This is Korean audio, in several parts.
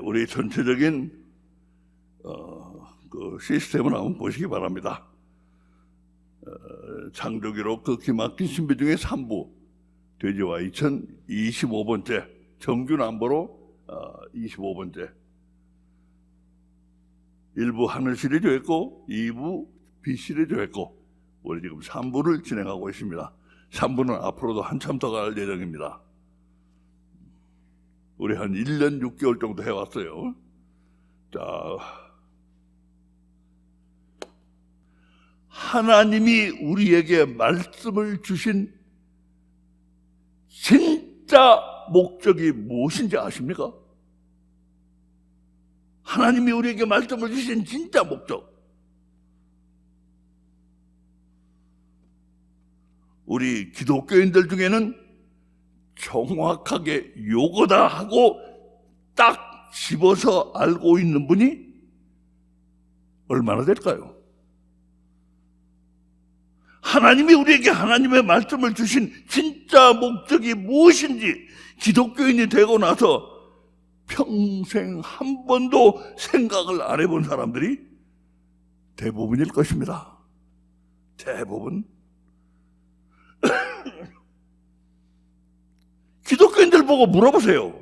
우리 전체적인 그 시스템을 한번 보시기 바랍니다. 창조기록 그 기막힌 신비 중에 3부 돼지와 2025번째 정규 남보로 25번째 1부 하늘 시리즈 했고 2부 빛 시리즈 했고 우리 지금 3부를 진행하고 있습니다. 3부는 앞으로도 한참 더 갈 예정입니다. 우리 한 1년 6개월 정도 해왔어요. 자, 하나님이 우리에게 말씀을 주신 진짜 목적이 무엇인지 아십니까? 하나님이 우리에게 말씀을 주신 진짜 목적. 우리 기독교인들 중에는 정확하게 요거다 하고 딱 집어서 알고 있는 분이 얼마나 될까요? 하나님이 우리에게 하나님의 말씀을 주신 진짜 목적이 무엇인지 기독교인이 되고 나서 평생 한 번도 생각을 안 해본 사람들이 대부분일 것입니다. 대부분. 기독교인들 보고 물어보세요.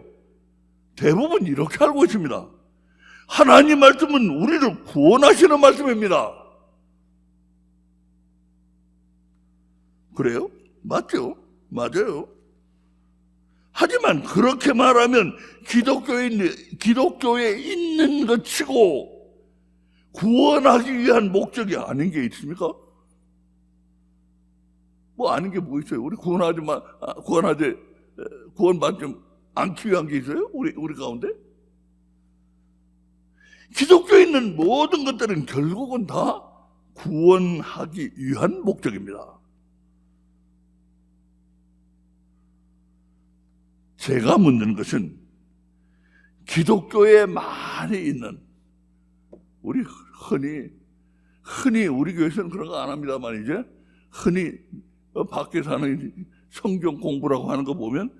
대부분 이렇게 알고 있습니다. 하나님 말씀은 우리를 구원하시는 말씀입니다. 그래요? 맞죠? 맞아요. 하지만 그렇게 말하면 기독교에 있는 것 치고 구원하기 위한 목적이 아닌 게 있습니까? 뭐 아닌 게 뭐 있어요? 우리 구원받지 않기 위한 게 있어요? 우리 가운데? 기독교에 있는 모든 것들은 결국은 다 구원하기 위한 목적입니다. 제가 묻는 것은 기독교에 많이 있는 우리 흔히 우리 교회에서는 그런 거 안 합니다만 이제 흔히 밖에서 하는 성경 공부라고 하는 거 보면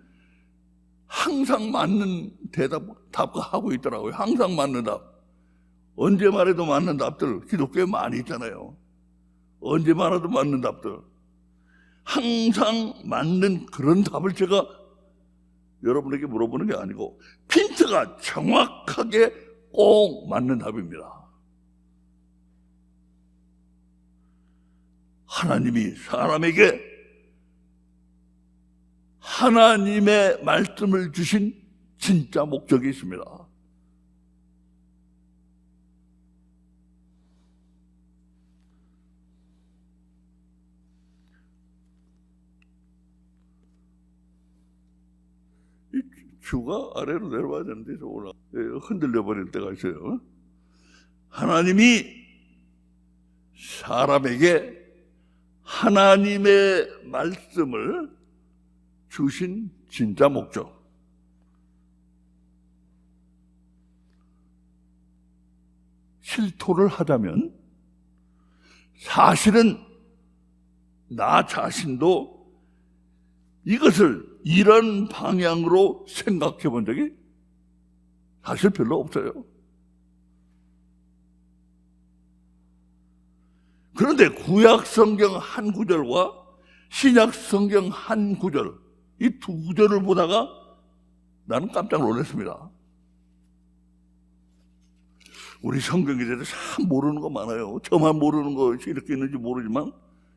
항상 맞는 답하고 있더라고요. 항상 맞는 답. 언제 말해도 맞는 답들 기독교에 많이 있잖아요. 언제 말해도 맞는 답들. 항상 맞는 그런 답을 제가 여러분에게 물어보는 게 아니고 핀트가 정확하게 꼭 맞는 답입니다. 하나님이 사람에게 하나님의 말씀을 주신 진짜 목적이 있습니다. 이 주가 아래로 내려와야 되는데 흔들려 버릴 때가 있어요. 하나님이 사람에게 하나님의 말씀을 주신 진짜 목적. 실토를 하자면 사실은 나 자신도 이것을 이런 방향으로 생각해 본 적이 사실 별로 없어요. 그런데 구약 성경 한 구절과 신약 성경 한 구절, 이 두 구절을 보다가 나는 깜짝 놀랐습니다. 우리 성경에 대해서 참 모르는 거 많아요. 저만 모르는 것이 이렇게 있는지 모르지만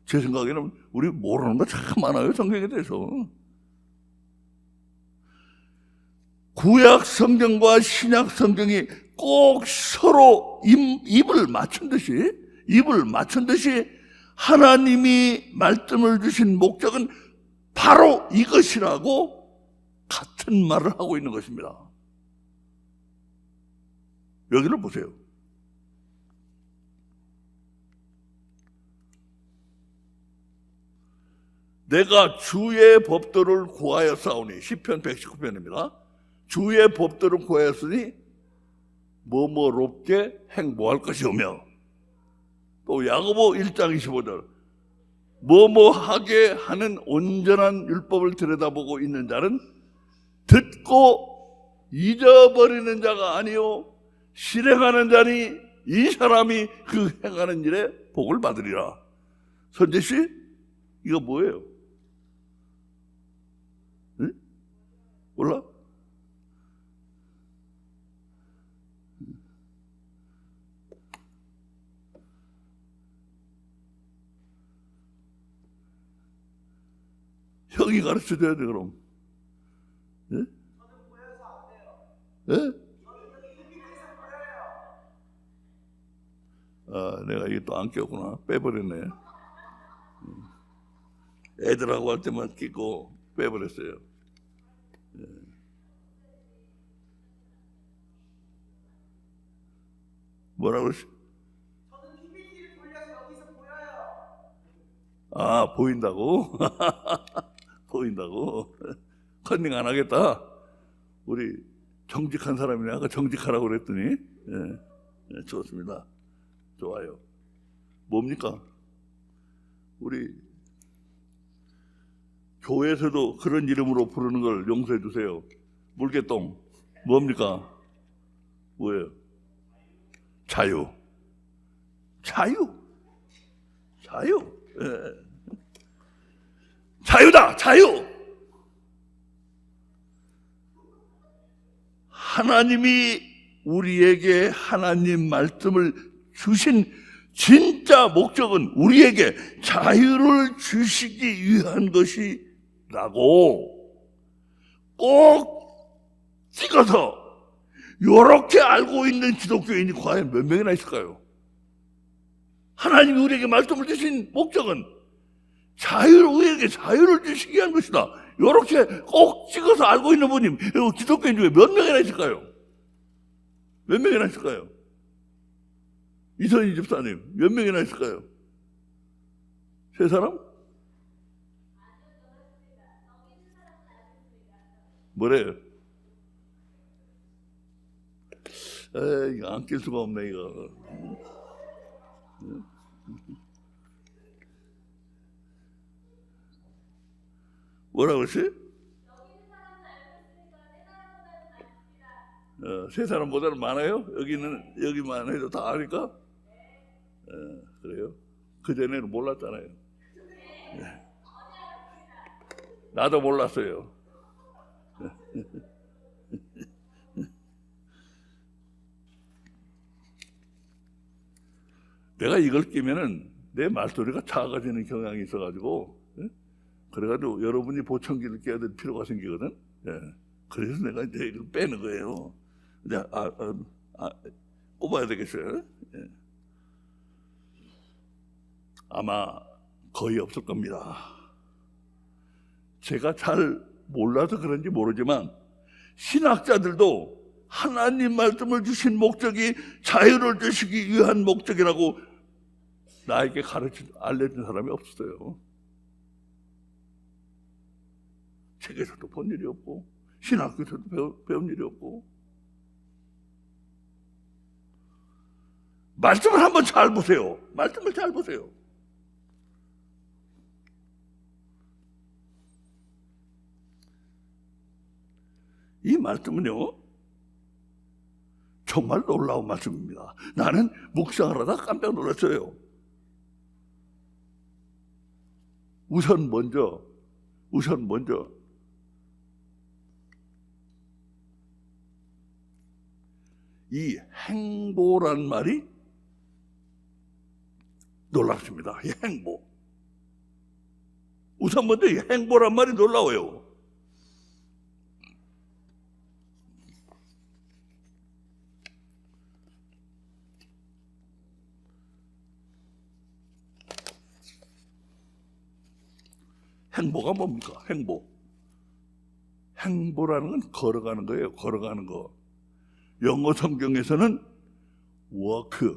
제 생각에는 우리 모르는 거 참 많아요. 성경에 대해서. 구약 성경과 신약 성경이 꼭 서로 입을 맞춘 듯이 하나님이 말씀을 주신 목적은 바로 이것이라고 같은 말을 하고 있는 것입니다. 여기를 보세요. 내가 주의 법도를 구하여 싸우니 시편 119편입니다. 주의 법도를 구하였으니 뭐뭐롭게 행보할 것이오며 또 야고보 1장 25절 뭐뭐하게 하는 온전한 율법을 들여다보고 있는 자는 듣고 잊어버리는 자가 아니요 실행하는 자니 이 사람이 그 행하는 일에 복을 받으리라. 선재씨, 이거 뭐예요? 응? 몰라? 형이 가르쳐줘야 돼. 그럼 예? 예? 아, 내가 이게 또 안 꼈구나. 빼버렸네. 애들하고 할 때만 끼고 빼버렸어요. 예. 뭐라고 그러시? 저는 PPT를 돌려서 여기서 보여요. 아, 보인다고? 보인다고? 컨닝 안 하겠다. 우리 정직한 사람이네. 아까 정직하라고 그랬더니. 예. 예, 좋습니다. 좋아요. 뭡니까? 우리 교회에서도 그런 이름으로 부르는 걸 용서해 주세요. 물개똥. 뭡니까? 뭐예요? 자유. 자유. 자유. 예. 자유다. 자유. 하나님이 우리에게 하나님 말씀을 주신 진짜 목적은 우리에게 자유를 주시기 위한 것이라고 꼭 찍어서 이렇게 알고 있는 기독교인이 과연 몇 명이나 있을까요? 하나님이 우리에게 말씀을 주신 목적은 우리에게 자유를 주시기 위한 것이다. 이렇게 꼭 찍어서 알고 있는 분이 기독교인 중에 몇 명이나 있을까요? 몇 명이나 있을까요? 이선희 집사님 몇 명이나 있을까요? 세 사람? 뭐래요? 이거 안 낄 수가 없네 이거. 뭐라고 그러지? 세 사람보다는 많아요? 여기만 해도 다 아니까? 그래요? 그전에는 몰랐잖아요. 나도 몰랐어요. 내가 이걸 끼면은 내 말소리가 작아지는 경향이 있어가지고, 그래가지고 여러분이 보청기를 껴야 될 필요가 생기거든. 그래서 내가 이제 이걸 빼는 거예요. 이제 뽑아야 되겠어요. 아마 거의 없을 겁니다. 제가 잘 몰라서 그런지 모르지만 신학자들도 하나님 말씀을 주신 목적이 자유를 주시기 위한 목적이라고 나에게 알려준 사람이 없어요. 책에서도 본 일이 없고 신학교에서도 배운 일이 없고. 말씀을 한번 잘 보세요. 말씀을 잘 보세요. 이 말씀은요 정말 놀라운 말씀입니다. 나는 묵상을 하다 깜짝 놀랐어요. 우선 먼저 이 행보란 말이 놀랍습니다. 이 행보. 우선 먼저 이 행보란 말이 놀라워요. 행보가 뭡니까? 행보라는 건 걸어가는 거예요. 걸어가는 거. 영어 성경에서는 walk,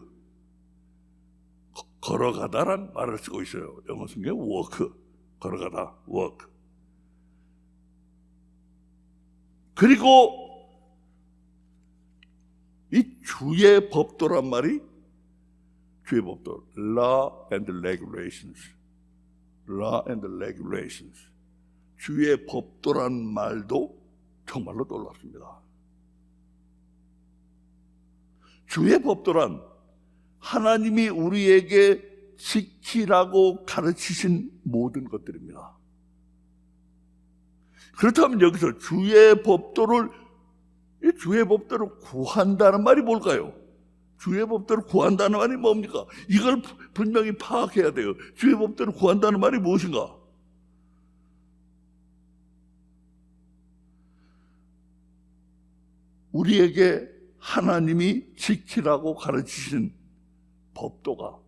걸어가다란 말을 쓰고 있어요. 영어 성경에 walk, 걸어가다, walk. 그리고 이 주의 법도란 말이 주의 법도, law and regulations. law and regulations. 주의 법도란 말도 정말로 놀랍습니다. 주의 법도란 하나님이 우리에게 지키라고 가르치신 모든 것들입니다. 그렇다면 여기서 주의 법도를 구한다는 말이 뭘까요? 주의 법도를 구한다는 말이 뭡니까? 이걸 분명히 파악해야 돼요. 주의 법도를 구한다는 말이 무엇인가? 우리에게 하나님이 지키라고 가르치신 법도가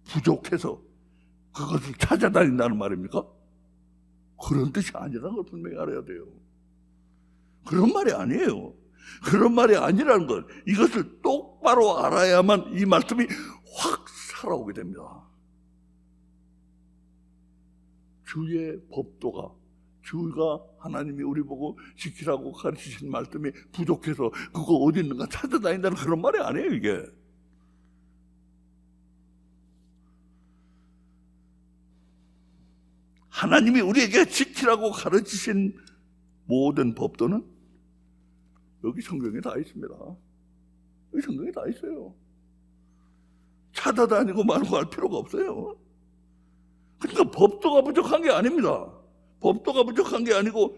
부족해서 그것을 찾아다닌다는 말입니까? 그런 뜻이 아니라는 걸 분명히 알아야 돼요. 그런 말이 아니에요. 그런 말이 아니라는 것, 이것을 똑바로 알아야만 이 말씀이 확 살아오게 됩니다. 주의 법도가, 주가 하나님이 우리 보고 지키라고 가르치신 말씀이 부족해서 그거 어디 있는가 찾아다닌다는 그런 말이 아니에요, 이게. 하나님이 우리에게 지키라고 가르치신 모든 법도는 여기 성경에 다 있습니다. 여기 성경에 다 있어요. 찾아다니고 말고 할 필요가 없어요. 그러니까 법도가 부족한 게 아닙니다. 법도가 부족한 게 아니고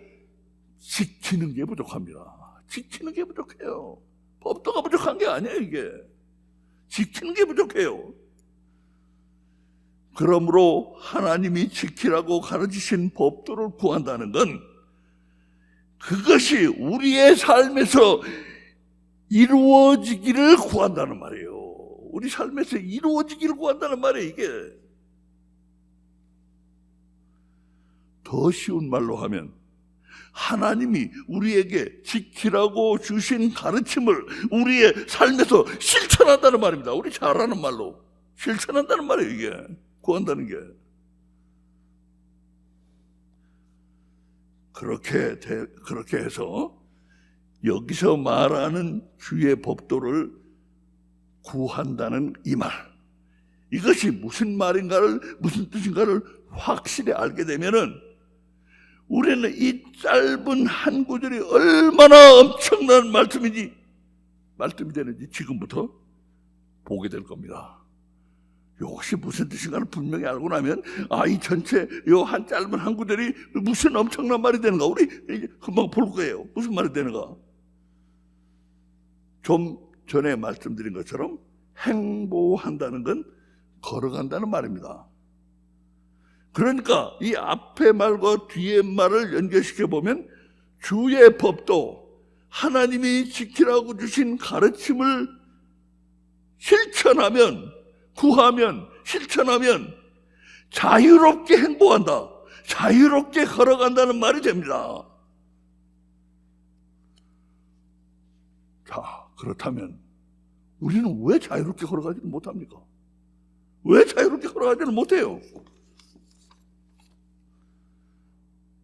지키는 게 부족합니다. 지키는 게 부족해요. 법도가 부족한 게 아니에요, 이게. 지키는 게 부족해요. 그러므로 하나님이 지키라고 가르치신 법도를 구한다는 건 그것이 우리의 삶에서 이루어지기를 구한다는 말이에요. 우리 삶에서 이루어지기를 구한다는 말이에요, 이게. 더 쉬운 말로 하면 하나님이 우리에게 지키라고 주신 가르침을 우리의 삶에서 실천한다는 말입니다. 우리 잘 아는 말로 실천한다는 말이에요, 이게. 구한다는 게. 그렇게 해서 여기서 말하는 주의 법도를 구한다는 이 말, 이것이 무슨 말인가를, 무슨 뜻인가를 확실히 알게 되면은 우리는 이 짧은 한 구절이 얼마나 엄청난 말씀이 되는지 지금부터 보게 될 겁니다. 이것이 무슨 뜻인가를 분명히 알고 나면 이 전체 요 한 짧은 한 구절이 무슨 엄청난 말이 되는가 우리 금방 볼 거예요. 무슨 말이 되는가. 좀 전에 말씀드린 것처럼 행보한다는 건 걸어간다는 말입니다. 그러니까 이 앞의 말과 뒤의 말을 연결시켜 보면 주의 법도 하나님이 지키라고 주신 가르침을 실천하면, 구하면, 실천하면 자유롭게 행보한다, 자유롭게 걸어간다는 말이 됩니다. 자, 그렇다면 우리는 왜 자유롭게 걸어가지는 못합니까? 왜 자유롭게 걸어가지는 못해요?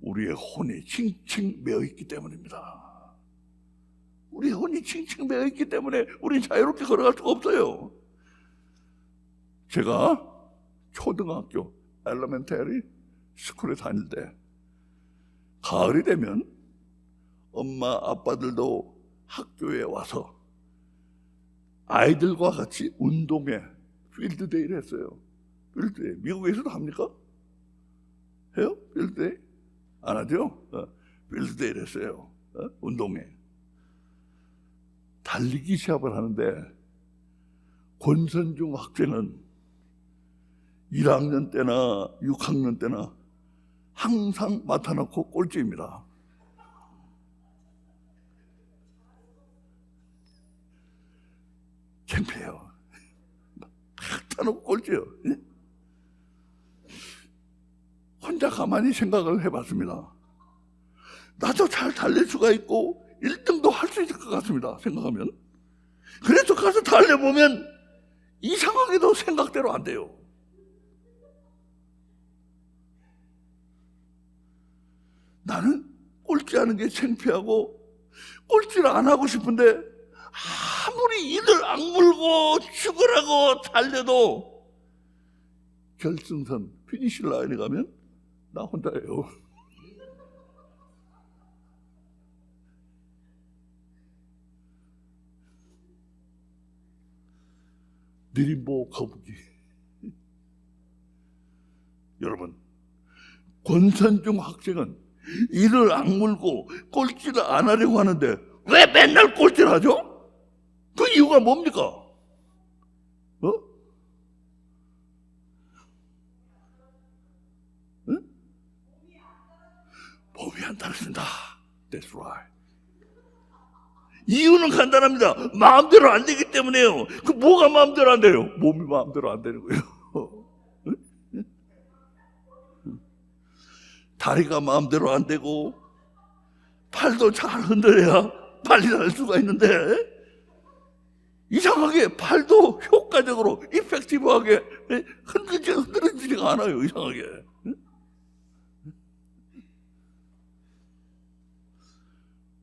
우리의 혼이 칭칭 매어있기 때문입니다. 우리의 혼이 칭칭 매어있기 때문에 우리는 자유롭게 걸어갈 수가 없어요. 제가 초등학교 엘레멘터리 스쿨에 다닐 때 가을이 되면 엄마 아빠들도 학교에 와서 아이들과 같이 운동회 필드데이를 했어요. 필드데이 미국에서도 합니까? 해요? 필드데이? 안 하죠? 필드데이를 했어요. 운동회. 달리기 시합을 하는데 권선중 학생은 1학년 때나 6학년 때나 항상 맡아놓고 꼴찌입니다. 창피해요. 맡아놓고 꼴찌요. 혼자 가만히 생각을 해봤습니다. 나도 잘 달릴 수가 있고 1등도 할 수 있을 것 같습니다. 생각하면. 그래서 가서 달려보면 이상하게도 생각대로 안 돼요. 나는 꼴찌하는 게 창피하고 꼴찌를 안 하고 싶은데 아무리 이를 악물고 죽으라고 달려도 결승선 피니시 라인에 가면 나 혼자예요. 느림보 거북이. 여러분, 권선중 학생은 이를 악물고 꼴찌를 안 하려고 하는데 왜 맨날 꼴찌를 하죠? 그 이유가 뭡니까? 응? 몸이 안 따라준다. That's right. 이유는 간단합니다. 마음대로 안 되기 때문에요. 그 뭐가 마음대로 안 돼요? 몸이 마음대로 안 되는 거예요. 다리가 마음대로 안 되고 팔도 잘 흔들어야 빨리 날 수가 있는데 이상하게 팔도 효과적으로 이펙티브하게 흔들어지지가 않아요. 이상하게.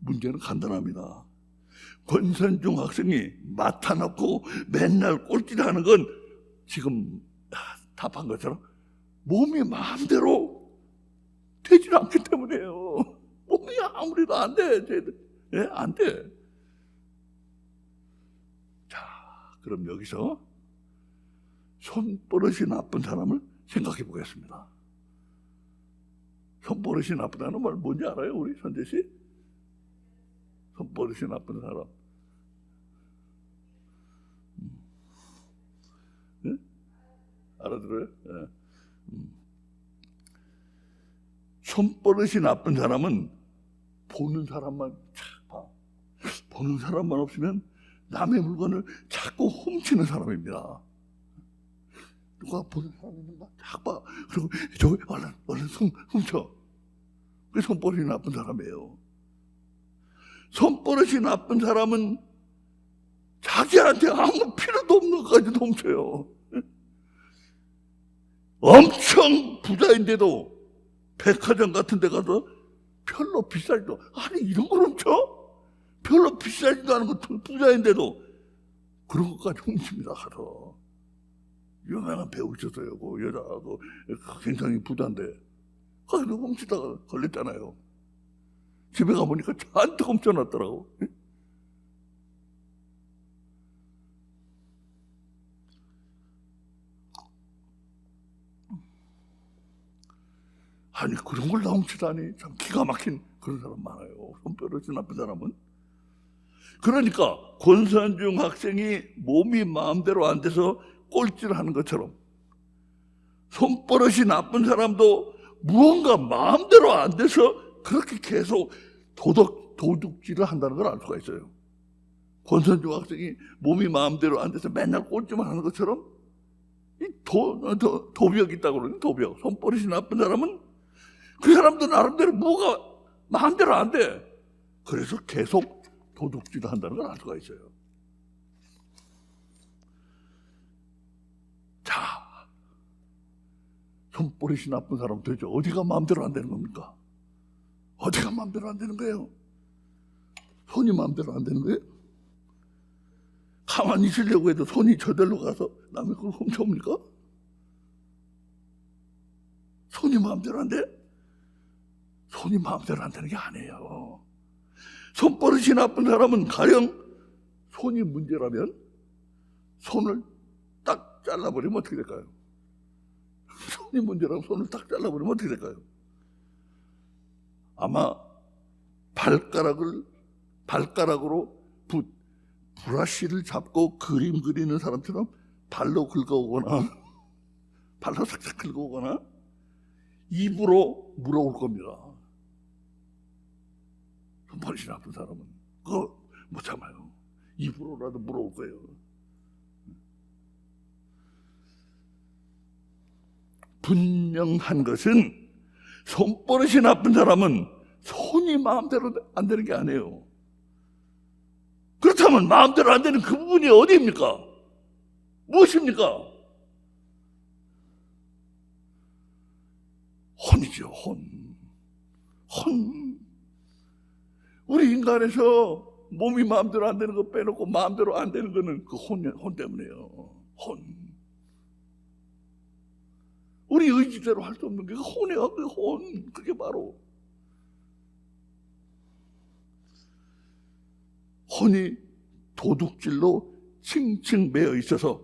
문제는 간단합니다. 권선중 학생이 맡아놓고 맨날 꼴찌를 하는 건 지금 답한 것처럼 몸이 마음대로 되지 않기 때문에요. 몸이 아무리도 안 돼. 예? 안 돼. 자, 그럼 여기서 손버릇이 나쁜 사람을 생각해 보겠습니다. 손버릇이 나쁘다는 말 뭔지 알아요? 우리 선재 씨? 손버릇이 나쁜 사람. 예? 알아들어요? 예. 손버릇이 나쁜 사람은 보는 사람만 봐. 보는 사람만 없으면 남의 물건을 자꾸 훔치는 사람입니다. 누가 보는 사람이 있는가? 자 봐. 그리고 저기 얼른 훔쳐. 그게 손버릇이 나쁜 사람이에요. 손버릇이 나쁜 사람은 자기한테 아무 필요도 없는 것까지도 훔쳐요. 엄청 부자인데도 백화점 같은 데 가서 별로 비싸지도, 아니 이런 걸 훔쳐? 별로 비싸지도 않은 거 부자인데도 그런 것까지 훔칩니다. 가서 유명한 배우 있었어요. 그 여자하고 굉장히 부자인데 거기도 훔치다가 걸렸잖아요. 집에 가보니까 잔뜩 훔쳐놨더라고. 아니 그런 걸 다 훔치다니 참 기가 막힌 그런 사람 많아요. 손버릇이 나쁜 사람은. 그러니까 권선중 학생이 몸이 마음대로 안 돼서 꼴찌를 하는 것처럼 손버릇이 나쁜 사람도 무언가 마음대로 안 돼서 그렇게 계속 도둑질을 한다는 걸 알 수가 있어요. 권선중 학생이 몸이 마음대로 안 돼서 맨날 꼴찌만 하는 것처럼 이 도벽이 있다고 그러는 도벽. 손버릇이 나쁜 사람은 그 사람도 나름대로 뭐가 마음대로 안 돼. 그래서 계속 도둑질을 한다는 걸 알 수가 있어요. 자, 손버릇이 나쁜 사람 도대체 어디가 마음대로 안 되는 겁니까? 어디가 마음대로 안 되는 거예요? 손이 마음대로 안 되는 거예요? 가만히 있으려고 해도 손이 저절로 가서 남의 걸 훔쳐옵니까? 손이 마음대로 안 돼? 손이 마음대로 안 되는 게 아니에요. 손버릇이 나쁜 사람은 가령 손이 문제라면 손을 딱 잘라버리면 어떻게 될까요? 손이 문제라면 손을 딱 잘라버리면 어떻게 될까요? 아마 발가락으로 브러쉬를 잡고 그림 그리는 사람처럼 발로 긁어오거나 발로 싹싹 긁어오거나 입으로 물어올 겁니다. 손버릇이 나쁜 사람은 그거 못 참아요. 입으로라도 물어올 거예요. 분명한 것은 손버릇이 나쁜 사람은 손이 마음대로 안 되는 게 아니에요. 그렇다면 마음대로 안 되는 그 부분이 어디입니까? 무엇입니까? 혼이죠. 혼. 우리 인간에서 몸이 마음대로 안 되는 거 빼놓고 마음대로 안 되는 거는 그 혼 때문이에요. 혼. 우리 의지대로 할 수 없는 게 혼이야. 그 혼. 그게 바로 혼이 도둑질로 칭칭 매여 있어서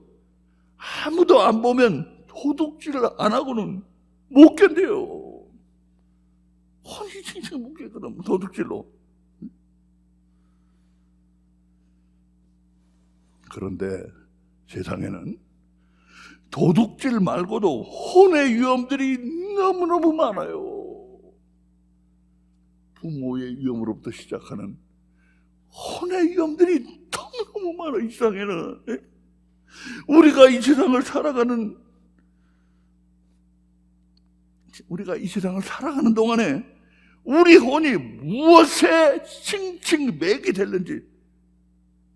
아무도 안 보면 도둑질을 안 하고는 못 견뎌요. 혼이 칭칭 묶이거든, 도둑질로. 그런데 세상에는 도둑질 말고도 혼의 위험들이 너무너무 많아요. 부모의 위험으로부터 시작하는 혼의 위험들이 너무너무 많아. 이 세상에는 우리가 이 세상을 살아가는 동안에 우리 혼이 무엇에 칭칭 매게 됐는지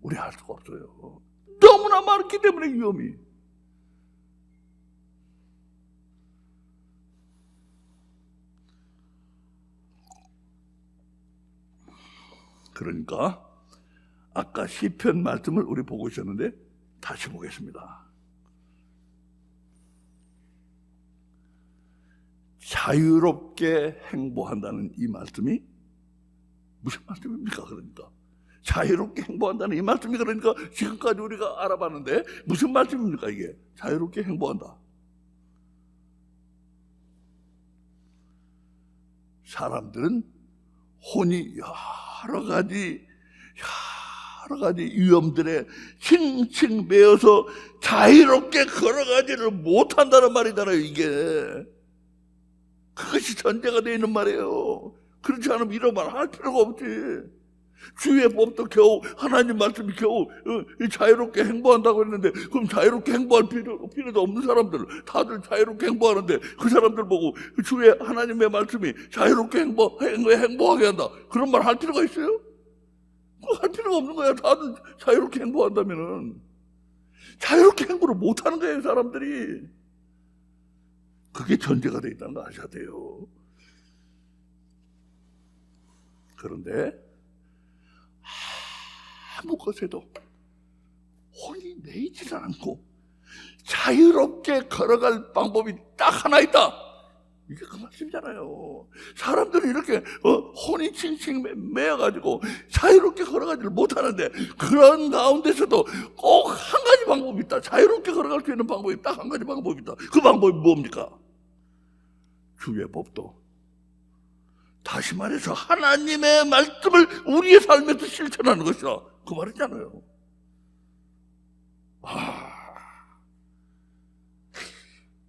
우리 알 수가 없어요. 너무나 많기 때문에 위험이. 그러니까 아까 시편 말씀을 우리 보고 있었는데 다시 보겠습니다. 자유롭게 행보한다는 이 말씀이 무슨 말씀입니까? 그러니까 자유롭게 행보한다는 이 말씀이, 그러니까 지금까지 우리가 알아봤는데 무슨 말씀입니까? 이게 자유롭게 행보한다. 사람들은 혼이 여러 가지 위험들에 칭칭 매여서 자유롭게 걸어가지를 못한다는 말이잖아요. 이게 그것이 전제가 되어 있는 말이에요. 그렇지 않으면 이런 말 할 필요가 없지. 주의 법도 겨우, 하나님 말씀이 겨우 자유롭게 행보한다고 했는데, 그럼 자유롭게 행보할 필요도 없는 사람들, 다들 자유롭게 행보하는데 그 사람들 보고 주의 하나님의 말씀이 자유롭게 행보하게 한다, 그런 말 할 필요가 있어요? 그거 할 필요가 없는 거야. 다들 자유롭게 행보한다면은. 자유롭게 행보를 못하는 거예요, 사람들이. 그게 전제가 되어 있다는 거 아셔야 돼요. 그런데 아무 것에도 혼이 내지를 않고 자유롭게 걸어갈 방법이 딱 하나 있다. 이게 그 말씀이잖아요. 사람들이 이렇게 혼이 칭칭 매여가지고 자유롭게 걸어가지를 못하는데, 그런 가운데서도 꼭 한 가지 방법이 있다. 자유롭게 걸어갈 수 있는 방법이 딱 한 가지 방법이 있다. 그 방법이 뭡니까? 주의 법도, 다시 말해서 하나님의 말씀을 우리의 삶에서 실천하는 것이다, 그 말이잖아요.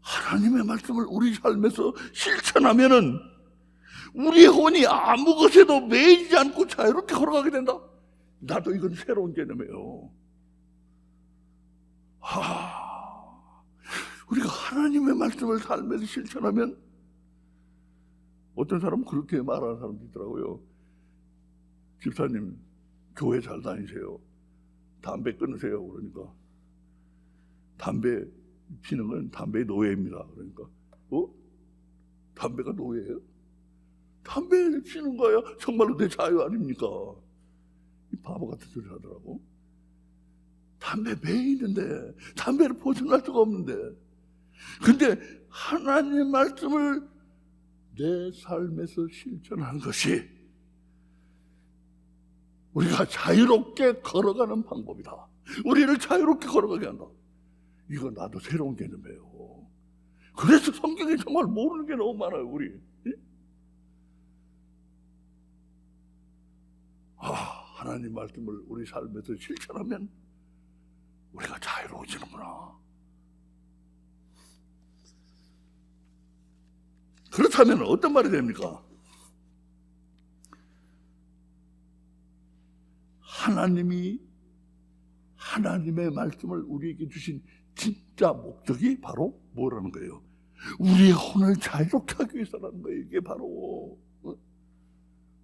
하나님의 말씀을 우리 삶에서 실천하면은 우리의 혼이 아무 것에도 매이지 않고 자유롭게 걸어가게 된다. 나도 이건 새로운 개념이에요. 우리가 하나님의 말씀을 삶에서 실천하면, 어떤 사람은 그렇게 말하는 사람도 있더라고요. 집사님, 교회 잘 다니세요. 담배 끊으세요. 그러니까 담배 피는 건 담배의 노예입니다. 그러니까 담배가 노예예요? 담배 피는 거야 정말로 내 자유 아닙니까? 이 바보 같은 소리 하더라고. 담배 매에 있는데, 담배를 벗어날 수가 없는데, 근데 하나님의 말씀을 내 삶에서 실천하는 것이 우리가 자유롭게 걸어가는 방법이다. 우리를 자유롭게 걸어가게 한다. 이거 나도 새로운 개념이에요. 그래서 성경에 정말 모르는 게 너무 많아요, 우리. 하나님 말씀을 우리 삶에서 실천하면 우리가 자유로워지는구나. 그렇다면 어떤 말이 됩니까? 하나님이 하나님의 말씀을 우리에게 주신 진짜 목적이 바로 뭐라는 거예요? 우리의 혼을 자유롭게 하기 위해서라는 거예요. 이게 바로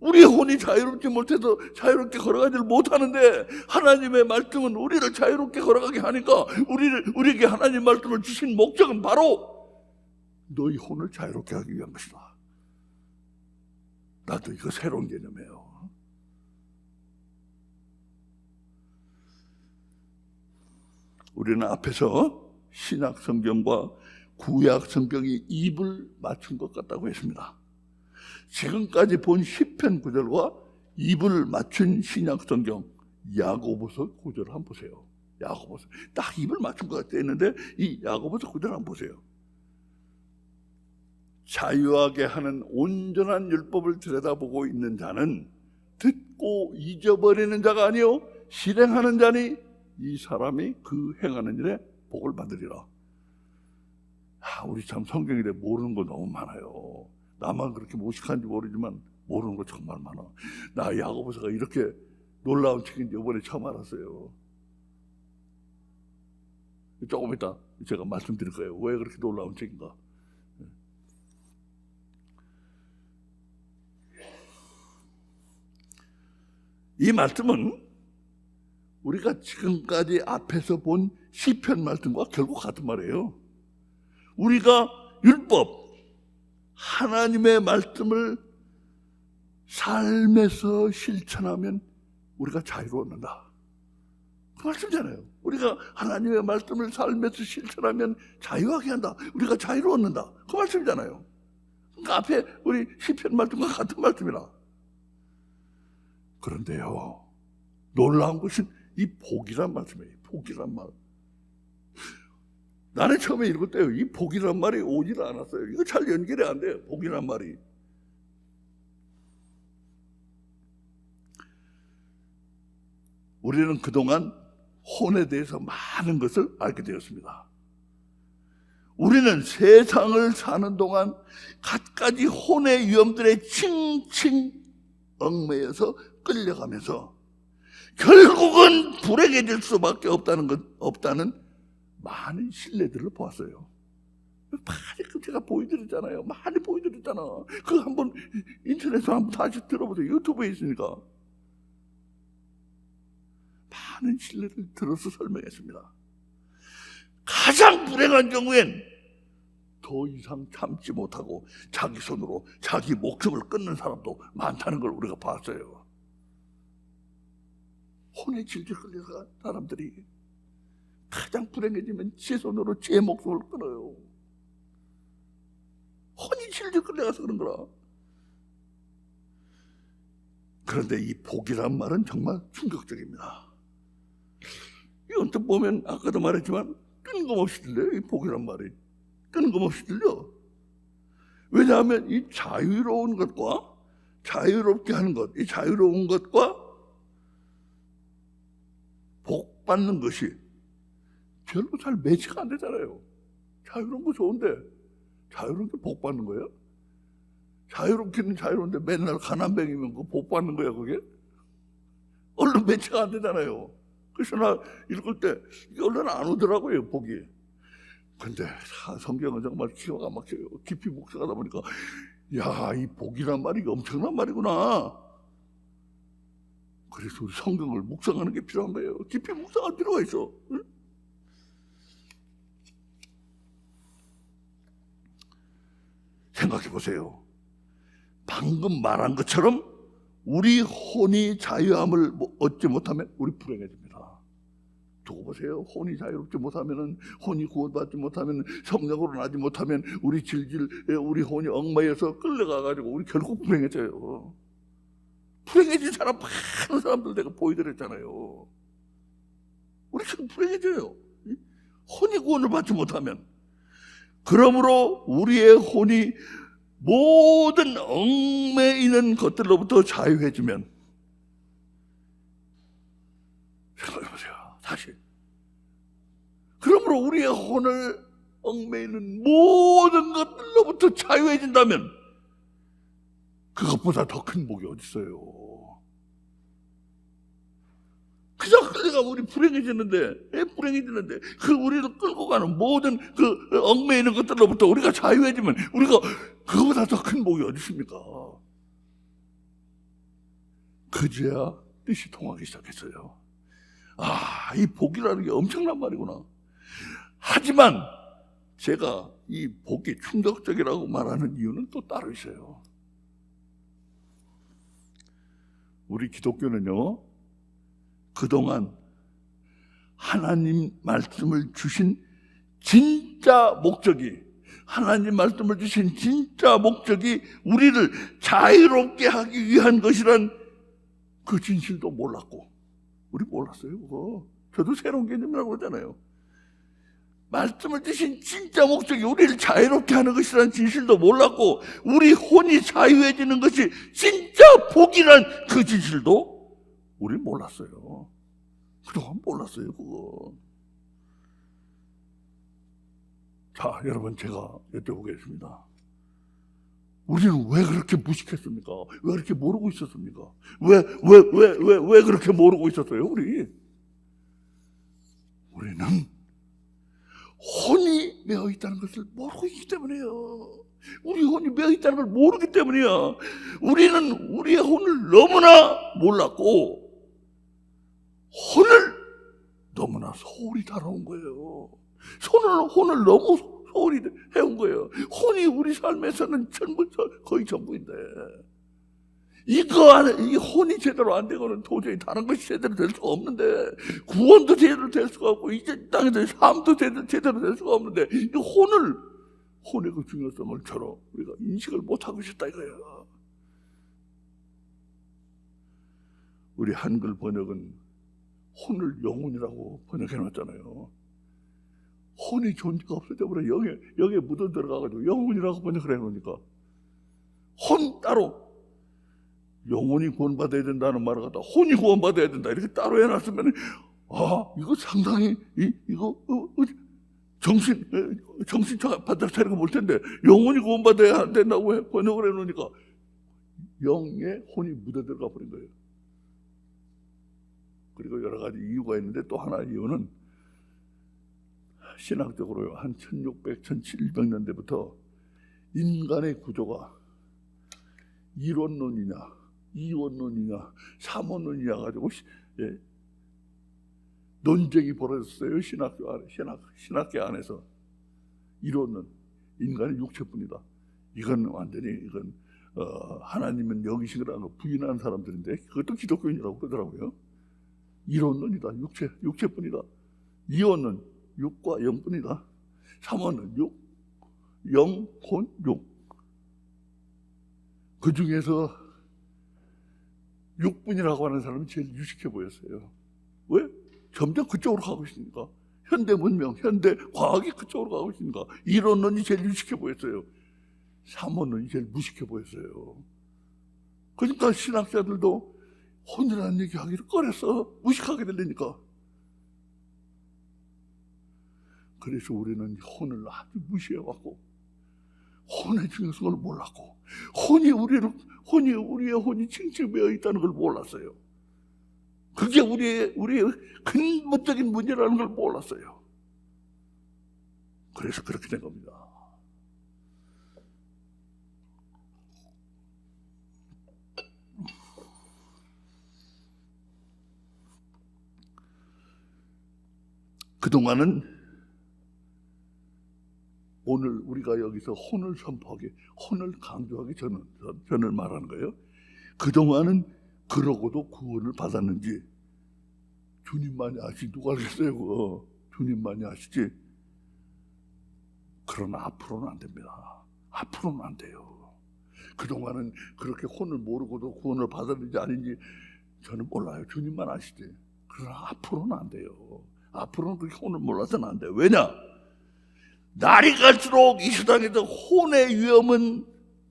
우리의 혼이 자유롭지 못해서 자유롭게 걸어가지를 못하는데, 하나님의 말씀은 우리를 자유롭게 걸어가게 하니까 우리에게 하나님 말씀을 주신 목적은 바로 너희 혼을 자유롭게 하기 위한 것이다. 나도 이거 새로운 개념이에요. 우리는 앞에서 신약 성경과 구약 성경이 입을 맞춘 것 같다고 했습니다. 지금까지 본 시편 구절과 입을 맞춘 신약 성경 야고보서 구절을 한번 보세요. 야고보서 딱 입을 맞춘 것 같아 했는데 이 야고보서 그대로 한번 보세요. 자유하게 하는 온전한 율법을 들여다보고 있는 자는 듣고 잊어버리는 자가 아니요 실행하는 자니 이 사람이 그 행하는 일에 복을 받으리라. 우리 참 성경에 대해 모르는 거 너무 많아요. 나만 그렇게 무식한지 모르지만 모르는 거 정말 많아. 나 야고보서가 이렇게 놀라운 책인지 이번에 처음 알았어요. 조금 이따 제가 말씀드릴 거예요. 왜 그렇게 놀라운 책인가. 이 말씀은 우리가 지금까지 앞에서 본 시편 말씀과 결국 같은 말이에요. 우리가 율법, 하나님의 말씀을 삶에서 실천하면 우리가 자유를 얻는다. 그 말씀이잖아요. 우리가 하나님의 말씀을 삶에서 실천하면 자유하게 한다. 우리가 자유를 얻는다. 그 말씀이잖아요. 그러니까 앞에 우리 시편 말씀과 같은 말씀이라. 그런데요, 놀라운 것은 이 복이란 말씀이에요. 복이란 말. 나는 처음에 읽을 때요, 이 복이란 말이 오질 않았어요. 이거 잘 연결이 안 돼요. 복이란 말이. 우리는 그동안 혼에 대해서 많은 것을 알게 되었습니다. 우리는 세상을 사는 동안 갖가지 혼의 위험들에 칭칭 얽매여서 끌려가면서 결국은 불행해질 수밖에 없다는 많은 신뢰들을 보았어요. 많이 제가 보여드렸잖아요. 많이 보여드렸잖아. 그거 한번 인터넷에 한번 다시 들어보세요. 유튜브에 있으니까. 많은 신뢰를 들어서 설명했습니다. 가장 불행한 경우엔 더 이상 참지 못하고 자기 손으로 자기 목숨을 끊는 사람도 많다는 걸 우리가 봤어요. 혼에 질질 끌려간 사람들이 가장 불행해지면 제 손으로 제 목숨을 끊어요. 혼이 질질 끌려가서 그런 거라. 그런데 이 복이란 말은 정말 충격적입니다. 이 언뜻 보면 아까도 말했지만 뜬금없이 들려요. 이 복이란 말이 뜬금없이 들려. 왜냐하면 이 자유로운 것과 자유롭게 하는 것, 이 자유로운 것과 복 받는 것이 별로 잘 매치가 안 되잖아요. 자유로운 거 좋은데 자유로운 게 복 받는 거예요? 자유롭기는 자유로운데 맨날 가난뱅이면 그 복 받는 거야 그게? 얼른 매치가 안 되잖아요. 그래서 나 읽을 때 이게 얼른 안 오더라고요 복이. 근데 성경은 정말 기가 막혀요. 깊이 묵상하다 보니까 야, 이 복이란 말이 엄청난 말이구나. 그래서 우리 성경을 묵상하는 게 필요한 거예요. 깊이 묵상할 필요가 있어. 응? 생각해 보세요. 방금 말한 것처럼 우리 혼이 자유함을 얻지 못하면 우리 불행해집니다. 두고 보세요. 혼이 자유롭지 못하면, 혼이 구원받지 못하면, 성령으로 나지 못하면 우리 혼이 얽매여서 끌려가가지고 우리 결국 불행해져요. 불행해진 사람 많은 사람들 내가 보여드렸잖아요. 우리 지금 불행해져요. 혼이 구원을 받지 못하면. 그러므로 우리의 혼이 모든 얽매이는 것들로부터 자유해지면, 생각해보세요. 다시. 그러므로 우리의 혼을 얽매이는 모든 것들로부터 자유해진다면 그것보다 더 큰 복이 어디 있어요? 그저 끌려가면 우리 불행해지는데, 불행해지는데 그 우리를 끌고 가는 모든 그 얽매이는 것들로부터 우리가 자유해지면 우리가 그거보다 더 큰 복이 어디 있습니까? 그제야 뜻이 통하기 시작했어요. 아, 이 복이라는 게 엄청난 말이구나. 하지만 제가 이 복이 충격적이라고 말하는 이유는 또 따로 있어요. 우리 기독교는요, 그동안 하나님 말씀을 주신 진짜 목적이, 하나님 말씀을 주신 진짜 목적이 우리를 자유롭게 하기 위한 것이란 그 진실도 몰랐고, 우리 몰랐어요. 그거 저도 새로운 개념이라고 그러잖아요. 말씀을 주신 진짜 목적이 우리를 자유롭게 하는 것이라는 진실도 몰랐고, 우리 혼이 자유해지는 것이 진짜 복이란 그 진실도 우리 몰랐어요. 그동안 몰랐어요, 그거. 자, 여러분, 제가 여쭤보겠습니다. 우리는 왜 그렇게 무식했습니까? 왜 그렇게 모르고 있었습니까? 왜 그렇게 모르고 있었어요, 우리는 혼이 매어 있다는 것을 모르고 있기 때문이에요. 우리 혼이 매어 있다는 걸 모르기 때문이야. 우리는 우리의 혼을 너무나 몰랐고, 혼을 너무나 소홀히 다뤄온 거예요. 혼을 너무 소홀히 해온 거예요. 혼이 우리 삶에서는 거의 전부인데, 이 혼이 제대로 안 되고는 도저히 다른 것이 제대로 될 수가 없는데, 구원도 제대로 될 수가 없고, 이제 땅에서 삶도 제대로 될 수가 없는데, 이 혼의 그 중요성을 저로 우리가 인식을 못하고 있었다 이거예요. 우리 한글 번역은 혼을 영혼이라고 번역해놨잖아요. 혼이 존재가 없어져 버려. 영에 묻어 들어가가지고 영혼이라고 번역을 해놓으니까, 혼 따로 영혼이 구원받아야 된다는 말을 갖다 혼이 구원받아야 된다 이렇게 따로 해놨으면, 이거 상당히 이거 정신 바짝 차리고 볼 텐데, 영혼이 구원받아야 된다고 번역을 해놓으니까 영에 혼이 묻어 들어가 버린 거예요. 그리고 여러 가지 이유가 있는데, 또 하나 이유는 신학적으로요, 한 1600, 1700년대부터 인간의 구조가 이론론이냐, 이원론이냐, 삼원론이냐 가지고 논쟁이 벌어졌어요. 신학계 안에서. 이론은 인간의 육체뿐이다. 이건 완전히 하나님은 영이시라는 거 부인하는 사람들인데, 그것도 기독교인이라고 그러더라고요. 이론론이다. 육체뿐이다. 이원은 육과 영뿐이다. 삼원은 육, 영, 혼, 육. 그 중에서 육분이라고 하는 사람이 제일 유식해 보였어요. 왜? 점점 그쪽으로 가고 있으니까. 현대 문명, 현대 과학이 그쪽으로 가고 있으니까. 이론론이 제일 유식해 보였어요. 삼원론이 제일 무식해 보였어요. 그러니까 신학자들도 혼이라는 얘기하기를 꺼려서 무식하게 들리니까. 그래서 우리는 혼을 아주 무시해왔고, 혼의 중요성을 몰랐고, 우리의 혼이 칭칭 매어 있다는 걸 몰랐어요. 그게 우리의 근본적인 문제라는 걸 몰랐어요. 그래서 그렇게 된 겁니다. 그동안은, 오늘 우리가 여기서 혼을 선포하기, 혼을 강조하기 전을 말하는 거예요. 그동안은 그러고도 구원을 받았는지 주님만이 아시지, 누가 알겠어요 그거. 주님만이 아시지. 그러나 앞으로는 안 됩니다. 앞으로는 안 돼요. 그동안은 그렇게 혼을 모르고도 구원을 받았는지 아닌지 저는 몰라요. 주님만 아시지. 그러나 앞으로는 안 돼요. 앞으로는 그렇게 혼을 몰라서는 안 돼요. 왜냐? 날이 갈수록 이 세상에서 혼의 위험은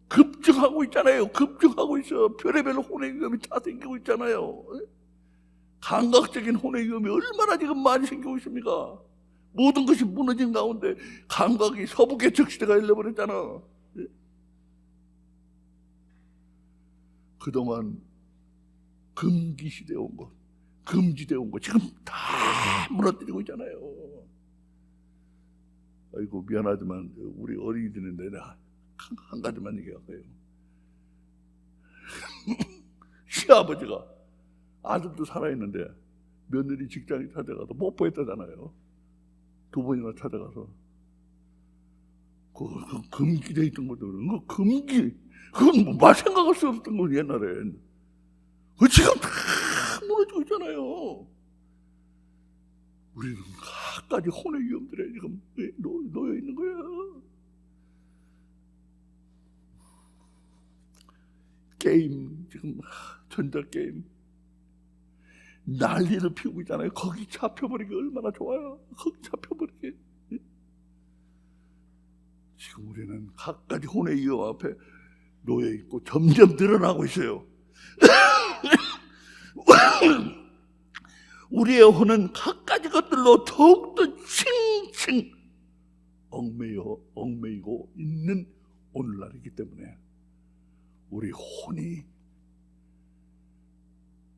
급증하고 있잖아요. 급증하고 있어요. 별의별 혼의 위험이 다 생기고 있잖아요. 감각적인 혼의 위험이 얼마나 지금 많이 생기고 있습니까? 모든 것이 무너진 가운데 감각이 서부개척 시대가 열려버렸잖아. 그동안 금기시대에 온 것, 금지되어 온 것 지금 다 무너뜨리고 있잖아요. 아이고 미안하지만 우리 어린이들인데 내가 한 가지만 얘기할게요. 시아버지가 아들도 살아있는데 며느리 직장에 찾아가서 뽀뽀했다잖아요. 2번이나 찾아가서 그 금기돼 있던 것도 그런 거 금기, 그건 뭐 말 생각할 수 없었던 거 옛날엔. 그 지금 다 무너지고 있잖아요. 우리는 갖가지 혼의 위험들에 지금 놓여 있는 거야. 게임, 지금 전자게임, 난리를 피우고 있잖아요. 거기 잡혀버리기 얼마나 좋아요. 거기 잡혀버리기. 지금 우리는 갖가지 혼의 위험 앞에 놓여 있고 점점 늘어나고 있어요. 우리의 혼은 갖가지 것들로 더욱더 칭칭 얽매이고 있는 오늘날이기 때문에 우리 혼이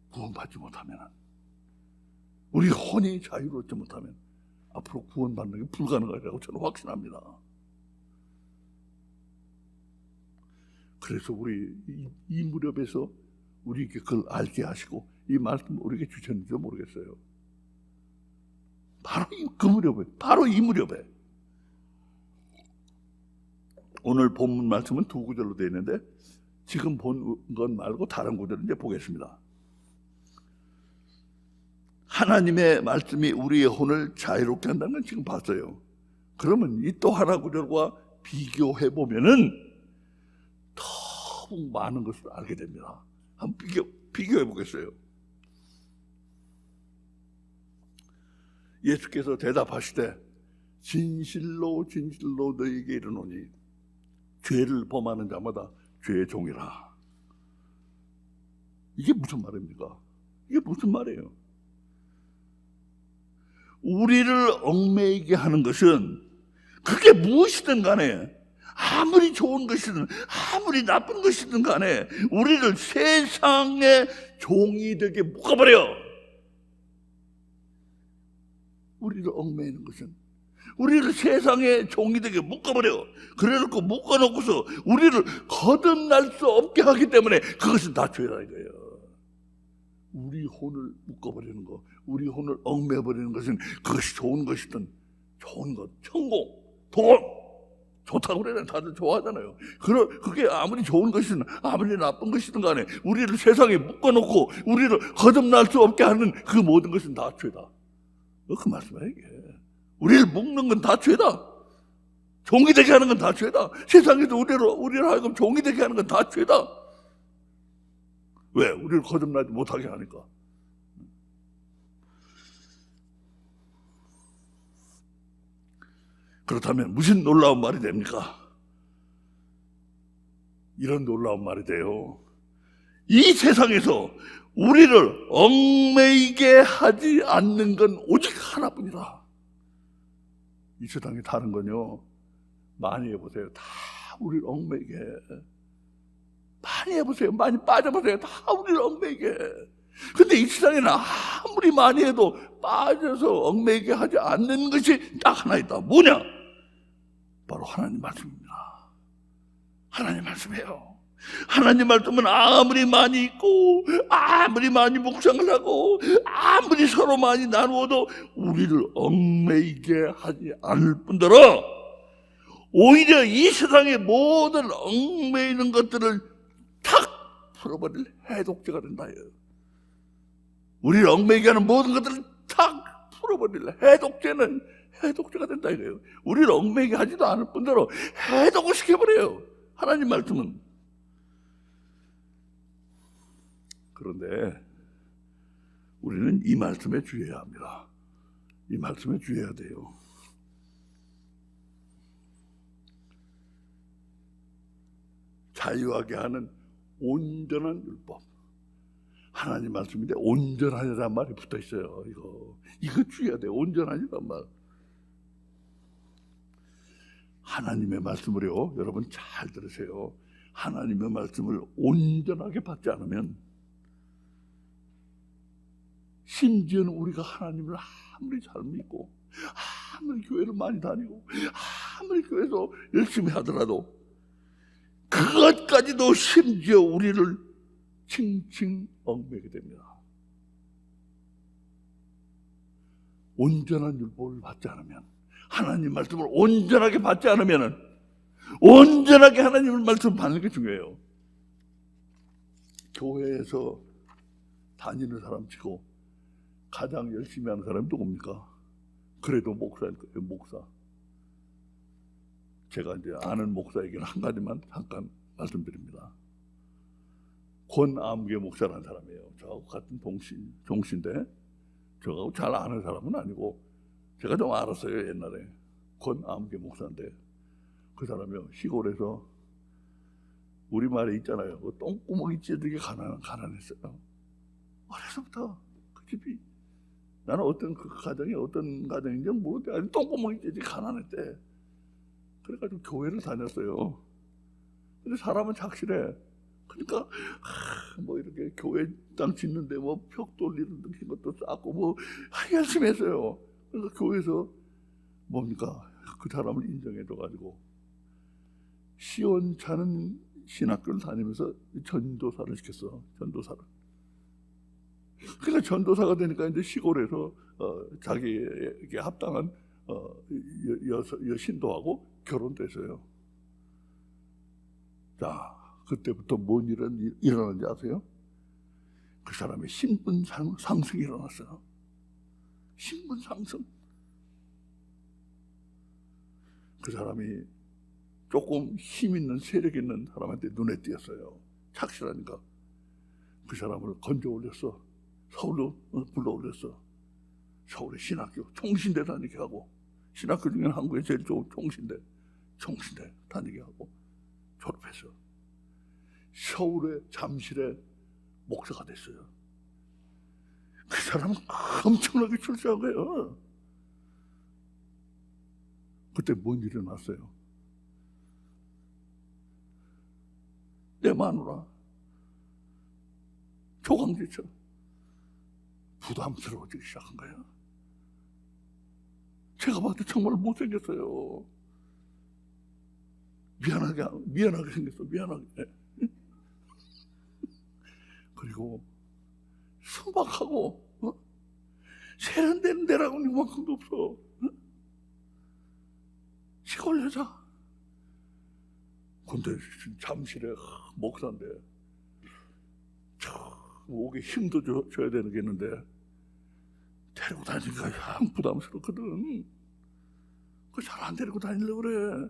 구원받지 못하면, 우리 혼이 자유롭지 못하면 앞으로 구원받는 게 불가능하다고 저는 확신합니다. 그래서 우리 이 무렵에서 우리에게 그걸 알게 하시고 이 말씀 우리에게 주셨는지도 모르겠어요. 바로 그 무렵에, 바로 이 무렵에. 오늘 본문 말씀은 두 구절로 되어 있는데 지금 본 것 말고 다른 구절을 이제 보겠습니다. 하나님의 말씀이 우리의 혼을 자유롭게 한다는 건 지금 봤어요. 그러면 이 또 하나 구절과 비교해 보면은 더욱 많은 것을 알게 됩니다. 한번 비교해 보겠어요. 예수께서 대답하시되 진실로 진실로 너희에게 이르노니 죄를 범하는 자마다 죄의 종이라. 이게 무슨 말입니까? 이게 무슨 말이에요? 우리를 얽매이게 하는 것은 그게 무엇이든 간에, 아무리 좋은 것이든 아무리 나쁜 것이든 간에 우리를 세상의 종이 되게 묶어버려. 우리를 얽매이는 것은 우리를 세상의 종이 되게 묶어버려. 그래놓고 묶어놓고서 우리를 거듭날 수 없게 하기 때문에 그것은 다 죄다 이거예요. 우리 혼을 묶어버리는 거, 우리 혼을 얽매버리는 것은 그것이 좋은 것이든, 좋은 것, 천공, 돈 좋다고 그래요. 다들 좋아하잖아요. 그게 아무리 좋은 것이든 아무리 나쁜 것이든 간에 우리를 세상에 묶어놓고 우리를 거듭날 수 없게 하는 그 모든 것은 다 죄다. 그 말씀이야 이게. 우리를 묶는 건 다 죄다. 종이 되게 하는 건 다 죄다. 세상에도 우리를 하여금 종이 되게 하는 건 다 죄다. 왜? 우리를 거듭나지 못하게 하니까. 그렇다면 무슨 놀라운 말이 됩니까? 이런 놀라운 말이 돼요. 이 세상에서 우리를 얽매이게 하지 않는 건 오직 하나뿐이다. 이 세상에 다른 건요, 많이 해보세요. 다 우리를 얽매이게 해. 많이 해보세요. 많이 빠져보세요. 다 우리를 얽매이게 해. 근데 이 세상에는 아무리 많이 해도 빠져서 얽매이게 하지 않는 것이 딱 하나 있다. 뭐냐? 바로 하나님 말씀입니다. 하나님 말씀이에요. 하나님 말씀은 아무리 많이 읽고 아무리 많이 묵상을 하고 아무리 서로 많이 나누어도 우리를 얽매이게 하지 않을 뿐더러 오히려 이 세상의 모든 얽매이는 것들을 탁 풀어버릴 해독제가 된다. 우리를 얽매이게 하는 모든 것들을 탁 풀어버릴 해독제가 된다 이거예요. 우리를 얽매이게 하지도 않을 뿐더러 해독을 시켜버려요. 하나님 말씀은. 그런데 우리는 이 말씀에 주의해야 합니다. 이 말씀에 주의해야 돼요. 자유하게 하는 온전한 율법. 하나님 말씀인데 온전하니란 말이 붙어 있어요. 이거 주의해야 돼요. 온전하니란 말. 하나님의 말씀을요, 여러분 잘 들으세요. 하나님의 말씀을 온전하게 받지 않으면, 심지어는 우리가 하나님을 아무리 잘 믿고 아무리 교회를 많이 다니고 아무리 교회에서 열심히 하더라도 그것까지도 심지어 우리를 칭칭 얽매게 됩니다. 온전한 율법을 받지 않으면, 하나님 말씀을 온전하게 받지 않으면, 온전하게 하나님의 말씀을 받는 게 중요해요. 교회에서 다니는 사람 치고 가장 열심히 하는 사람이 누굽니까? 그래도 목사일 거예요. 목사. 제가 이제 아는 목사에게는 한 가지만 잠깐 말씀드립니다. 권암계 목사라는 사람이에요. 저하고 같은 종신데 저하고 잘 아는 사람은 아니고 제가 좀 알았어요. 옛날에 권암계 목사인데 그 사람이요 시골에서 우리말에 있잖아요. 그 똥구멍이 찌르게 가난했어요. 어려서부터 그 집이 나는 어떤 가정인지 모르는데 아주 똥구멍이 찌르게 가난했대. 그래가지고 교회를 다녔어요. 근데 사람은 착실해. 그러니까 뭐 이렇게 교회 땅 짓는데 뭐 벽 돌리는 것도 쌓고 뭐 열심히 했어요. 그러니까 교회에서 뭡니까 그 사람을 인정해줘가지고 시원찮은 신학교를 다니면서 전도사를 시켰어. 전도사를. 그러니까 전도사가 되니까 이제 시골에서 자기에게 합당한 여신도하고 결혼됐어요. 자, 그때부터 뭔 일은 일어났는지 아세요? 그 사람의 신분 상승이 일어났어요. 신분 상승. 그 사람이 조금 힘 있는 세력 있는 사람한테 눈에 띄었어요. 착실하니까 그 사람을 건져 올렸어. 서울로 불러 올렸어. 서울의 신학교 총신대 다니게 하고, 신학교 중에는 한국에 제일 좋은 총신대 다니게 하고 졸업했어. 서울의 잠실에 목사가 됐어요. 그 사람은 엄청나게 출세한 거예요. 그때 뭔 일이 났어요? 내 마누라 조강지처 부담스러워지기 시작한 거예요. 제가 봐도 정말 못생겼어요. 미안하게 생겼어. 미안하게. 그리고 순박하고 세련된 데라고는 이만큼도 없어. 시골 여자. 근데 잠실에 목사인데 목에 힘도 줘야 되는 게 있는데 데리고 다니니까 참 부담스럽거든. 잘 안 데리고 다니려고 그래.